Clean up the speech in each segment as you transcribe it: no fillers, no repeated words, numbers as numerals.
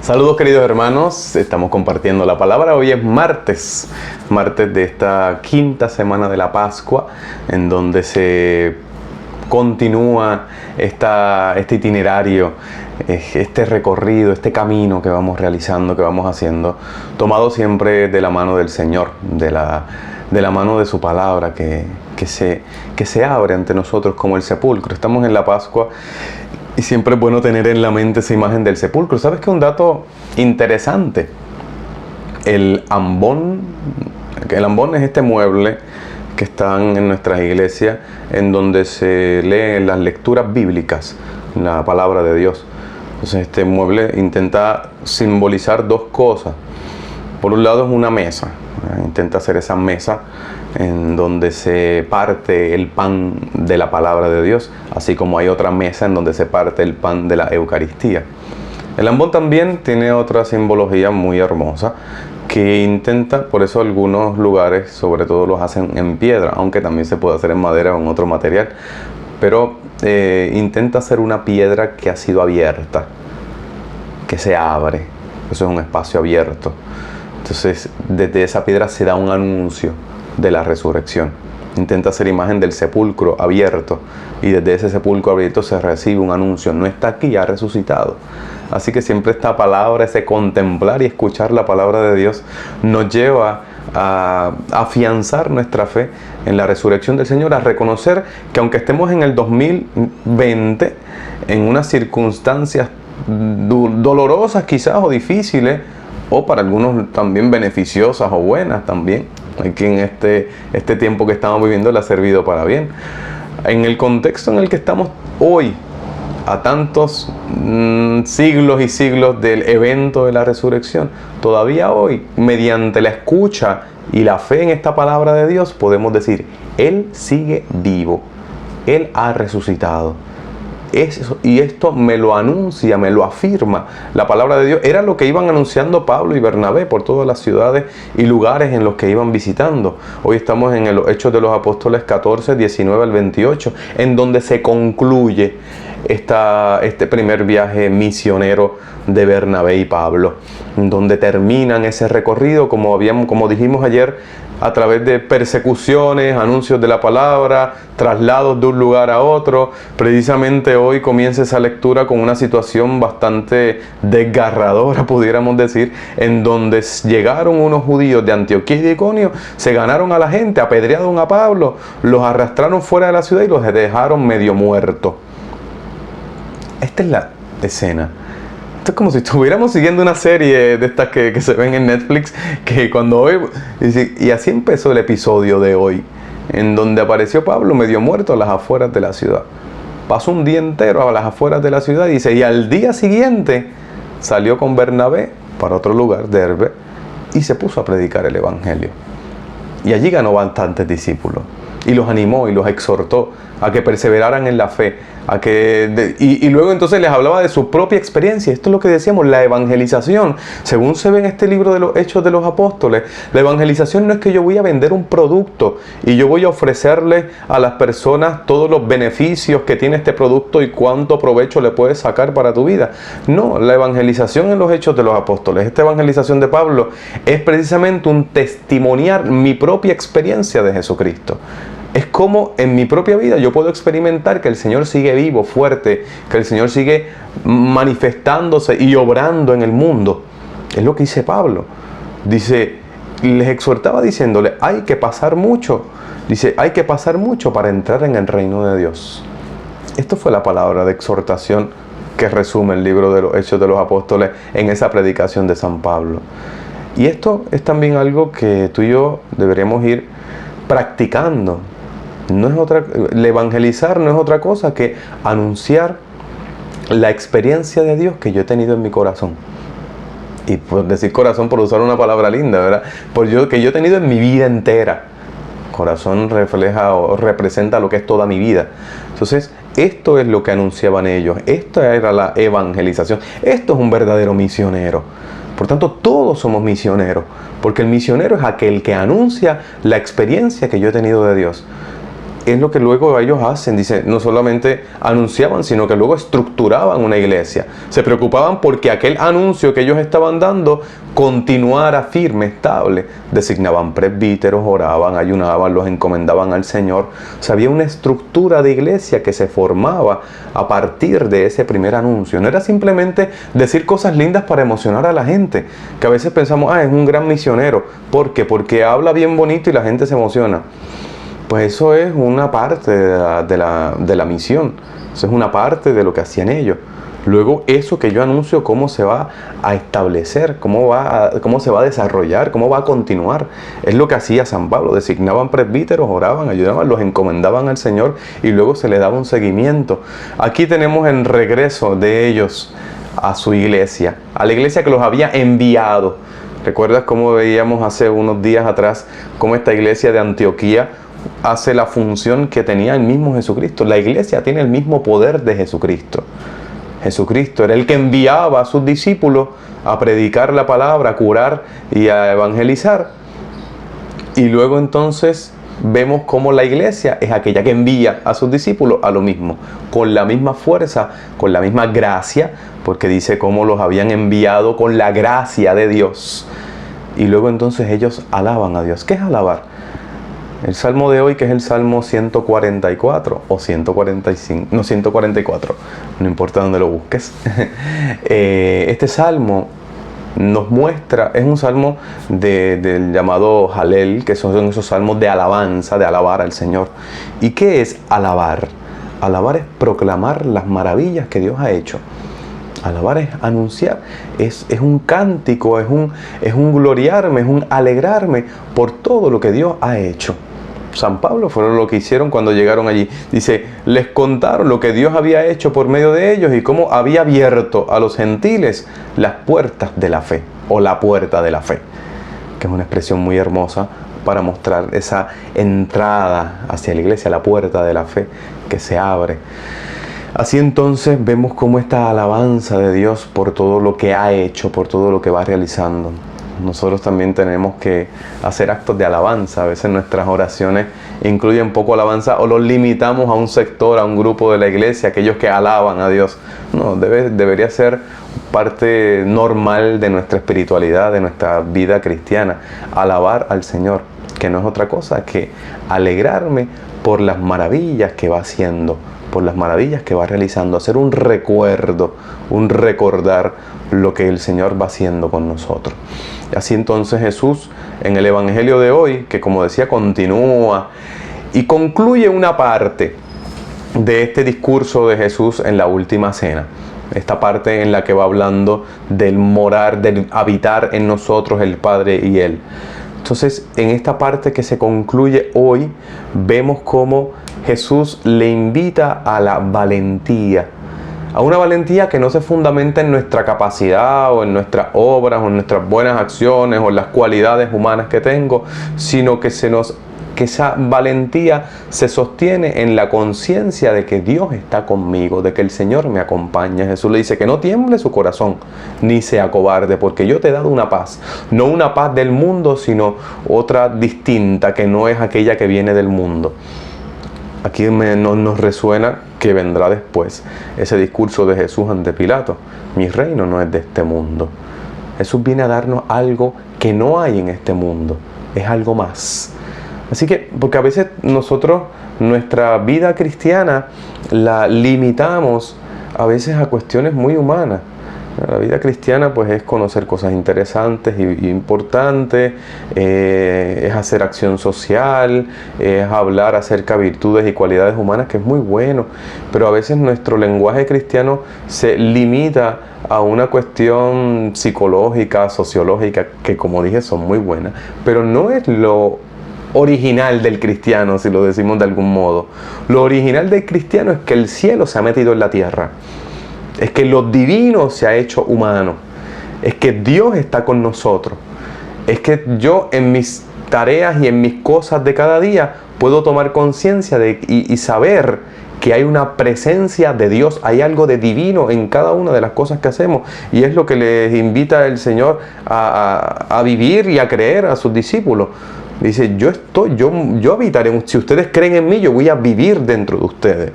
Saludos queridos hermanos, estamos compartiendo la palabra. Hoy es martes de esta quinta semana de la Pascua, en donde se continúa este itinerario, este recorrido, este camino que vamos realizando, que vamos haciendo, tomado siempre de la mano del Señor, de la mano de su palabra que se abre ante nosotros como el sepulcro. Estamos en la Pascua y siempre es bueno tener en la mente esa imagen del sepulcro. ¿Sabes qué? Un dato interesante. El ambón es este mueble que están en nuestras iglesias, en donde se leen las lecturas bíblicas, la palabra de Dios. Entonces este mueble intenta simbolizar dos cosas. Por un lado es una mesa, intenta hacer esa mesa en donde se parte el pan de la palabra de Dios, así como hay otra mesa en donde se parte el pan de la Eucaristía. El ambón también tiene otra simbología muy hermosa que intenta, por eso algunos lugares sobre todo los hacen en piedra, aunque también se puede hacer en madera o en otro material, pero intenta hacer una piedra que ha sido abierta, que se abre. Eso es un espacio abierto. Entonces desde esa piedra se da un anuncio de la resurrección. Intenta hacer imagen del sepulcro abierto, y desde ese sepulcro abierto se recibe un anuncio: no está aquí, ha resucitado. Así que siempre esta palabra, ese contemplar y escuchar la palabra de Dios, nos lleva a afianzar nuestra fe en la resurrección del Señor, a reconocer que aunque estemos en el 2020, en unas circunstancias dolorosas quizás o difíciles, o para algunos también beneficiosas o buenas también, aquí en este tiempo que estamos viviendo le ha servido para bien. En el contexto en el que estamos hoy, a tantos siglos y siglos del evento de la resurrección, todavía hoy, mediante la escucha y la fe en esta palabra de Dios, podemos decir: Él sigue vivo, Él ha resucitado. Y esto me lo anuncia, me lo afirma la palabra de Dios. Era lo que iban anunciando Pablo y Bernabé por todas las ciudades y lugares en los que iban visitando. Hoy estamos en los Hechos de los Apóstoles 14, 19 al 28, en donde se concluye este primer viaje misionero de Bernabé y Pablo, en donde terminan ese recorrido, como dijimos ayer, a través de persecuciones, anuncios de la palabra, traslados de un lugar a otro. Precisamente hoy comienza esa lectura con una situación bastante desgarradora, pudiéramos decir, en donde llegaron unos judíos de Antioquía y de Iconio, se ganaron a la gente, apedrearon a Pablo, los arrastraron fuera de la ciudad y los dejaron medio muertos. Esta es la escena. Esto es como si estuviéramos siguiendo una serie de estas que se ven en Netflix, que cuando hoy... Y así empezó el episodio de hoy, en donde apareció Pablo medio muerto a las afueras de la ciudad. Pasó un día entero a las afueras de la ciudad, dice, y al día siguiente salió con Bernabé para otro lugar, Derbe, y se puso a predicar el evangelio. Y allí ganó bastantes discípulos, y los animó y los exhortó a que perseveraran en la fe, y luego entonces les hablaba de su propia experiencia. Esto es lo que decíamos, la evangelización, según se ve en este libro de los Hechos de los Apóstoles. La evangelización no es que yo voy a vender un producto y yo voy a ofrecerle a las personas todos los beneficios que tiene este producto y cuánto provecho le puedes sacar para tu vida. No, la evangelización en los Hechos de los Apóstoles, esta evangelización de Pablo, es precisamente un testimoniar mi propia experiencia de Jesucristo. Es como en mi propia vida yo puedo experimentar que el Señor sigue vivo, fuerte, que el Señor sigue manifestándose y obrando en el mundo. Es lo que dice Pablo. Dice, les exhortaba diciéndole, hay que pasar mucho. Dice, hay que pasar mucho para entrar en el reino de Dios. Esto fue la palabra de exhortación que resume el libro de los Hechos de los Apóstoles en esa predicación de San Pablo. Y esto es también algo que tú y yo deberíamos ir practicando. El evangelizar no es otra cosa que anunciar la experiencia de Dios que yo he tenido en mi corazón. Y por decir corazón, por usar una palabra linda, ¿verdad? Que yo he tenido en mi vida entera. Corazón refleja o representa lo que es toda mi vida. Entonces, esto es lo que anunciaban ellos. Esta era la evangelización. Esto es un verdadero misionero. Por tanto, todos somos misioneros, porque el misionero es aquel que anuncia la experiencia que yo he tenido de Dios. es lo que luego ellos hacen. Dice, no solamente anunciaban, sino que luego estructuraban una iglesia. Se preocupaban porque aquel anuncio que ellos estaban dando continuara firme, estable. Designaban presbíteros, oraban, ayunaban, los encomendaban al Señor. O sea, había una estructura de iglesia que se formaba a partir de ese primer anuncio. No era simplemente decir cosas lindas para emocionar a la gente, que a veces pensamos, es un gran misionero. ¿Por qué? Porque habla bien bonito y la gente se emociona. Pues eso es una parte de la misión. Eso es una parte de lo que hacían ellos. Luego eso que yo anuncio, cómo se va a establecer, cómo se va a desarrollar, cómo va a continuar. Es lo que hacía San Pablo. Designaban presbíteros, oraban, ayudaban, los encomendaban al Señor y luego se le daba un seguimiento. Aquí tenemos el regreso de ellos a su iglesia, a la iglesia que los había enviado. ¿Recuerdas cómo veíamos hace unos días atrás cómo esta iglesia de Antioquía hace la función que tenía el mismo Jesucristo? La iglesia tiene el mismo poder de Jesucristo. Jesucristo era el que enviaba a sus discípulos a predicar la palabra, a curar y a evangelizar. Y luego entonces vemos cómo la iglesia es aquella que envía a sus discípulos a lo mismo, con la misma fuerza, con la misma gracia, porque dice cómo los habían enviado con la gracia de Dios. Y luego entonces ellos alaban a Dios. ¿Qué es alabar? El salmo de hoy, que es el salmo 144 o 145, no, 144, no importa dónde lo busques. Este salmo nos muestra, es un salmo del llamado Halel, que son esos salmos de alabanza, de alabar al Señor. ¿Y qué es alabar? Alabar es proclamar las maravillas que Dios ha hecho. Alabar es anunciar, es un cántico, es un gloriarme, es un alegrarme por todo lo que Dios ha hecho. San Pablo fueron lo que hicieron cuando llegaron allí. Dice, les contaron lo que Dios había hecho por medio de ellos y cómo había abierto a los gentiles las puertas de la fe, o la puerta de la fe, que es una expresión muy hermosa para mostrar esa entrada hacia la iglesia, la puerta de la fe que se abre. Así entonces vemos cómo esta alabanza de Dios por todo lo que ha hecho, por todo lo que va realizando. Nosotros también tenemos que hacer actos de alabanza. A veces nuestras oraciones incluyen poco alabanza o los limitamos a un sector, a un grupo de la iglesia, aquellos que alaban a Dios. No, debería ser parte normal de nuestra espiritualidad, de nuestra vida cristiana, alabar al Señor, que no es otra cosa que alegrarme por las maravillas que va haciendo, por las maravillas que va realizando, hacer un recuerdo, un recordar lo que el Señor va haciendo con nosotros. Así entonces Jesús en el Evangelio de hoy, que como decía continúa y concluye una parte de este discurso de Jesús en la última cena. Esta parte en la que va hablando del morar, del habitar en nosotros el Padre y Él. Entonces, en esta parte que se concluye hoy, vemos cómo Jesús le invita a la valentía. A una valentía que no se fundamenta en nuestra capacidad o en nuestras obras o en nuestras buenas acciones o en las cualidades humanas que tengo, sino que esa valentía se sostiene en la conciencia de que Dios está conmigo, de que el Señor me acompaña. Jesús le dice que no tiemble su corazón, ni se acobarde, porque yo te he dado una paz. No una paz del mundo, sino otra distinta, que no es aquella que viene del mundo. Aquí nos resuena que vendrá después ese discurso de Jesús ante Pilato. Mi reino no es de este mundo. Jesús viene a darnos algo que no hay en este mundo. Es algo más. Así que, porque a veces nosotros, nuestra vida cristiana la limitamos a veces a cuestiones muy humanas. La vida cristiana pues es conocer cosas interesantes y importantes, es hacer acción social, es hablar acerca de virtudes y cualidades humanas, que es muy bueno, pero a veces nuestro lenguaje cristiano se limita a una cuestión psicológica, sociológica, que como dije son muy buenas, pero no es lo original del cristiano, si lo decimos de algún modo. Lo original del cristiano es que el cielo se ha metido en la tierra. Es que lo divino se ha hecho humano. Es que Dios está con nosotros. Es que yo en mis tareas y en mis cosas de cada día puedo tomar conciencia y saber que hay una presencia de Dios, hay algo de divino en cada una de las cosas que hacemos. Y es lo que les invita el Señor a vivir y a creer a sus discípulos. Dice, yo habitaré, si ustedes creen en mí, yo voy a vivir dentro de ustedes.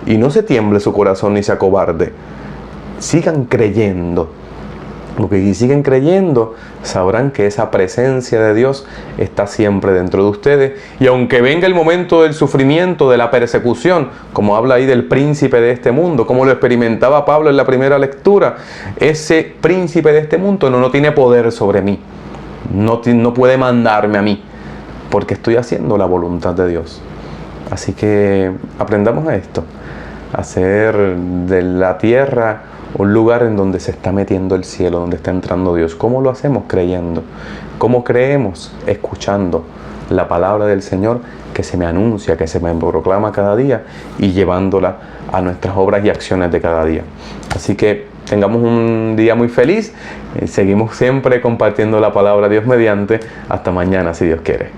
Y no se tiemble su corazón ni se acobarde. Sigan creyendo. Porque si siguen creyendo, sabrán que esa presencia de Dios está siempre dentro de ustedes. Y aunque venga el momento del sufrimiento, de la persecución, como habla ahí del príncipe de este mundo, como lo experimentaba Pablo en la primera lectura, ese príncipe de este mundo no tiene poder sobre mí. No puede mandarme a mí, porque estoy haciendo la voluntad de Dios. Así que aprendamos a esto, a hacer de la tierra un lugar en donde se está metiendo el cielo, donde está entrando Dios. ¿Cómo lo hacemos? Creyendo. ¿Cómo creemos? Escuchando la palabra del Señor que se me anuncia, que se me proclama cada día y llevándola a nuestras obras y acciones de cada día. Así que tengamos un día muy feliz. Seguimos siempre compartiendo la palabra de Dios mediante. Hasta mañana, si Dios quiere.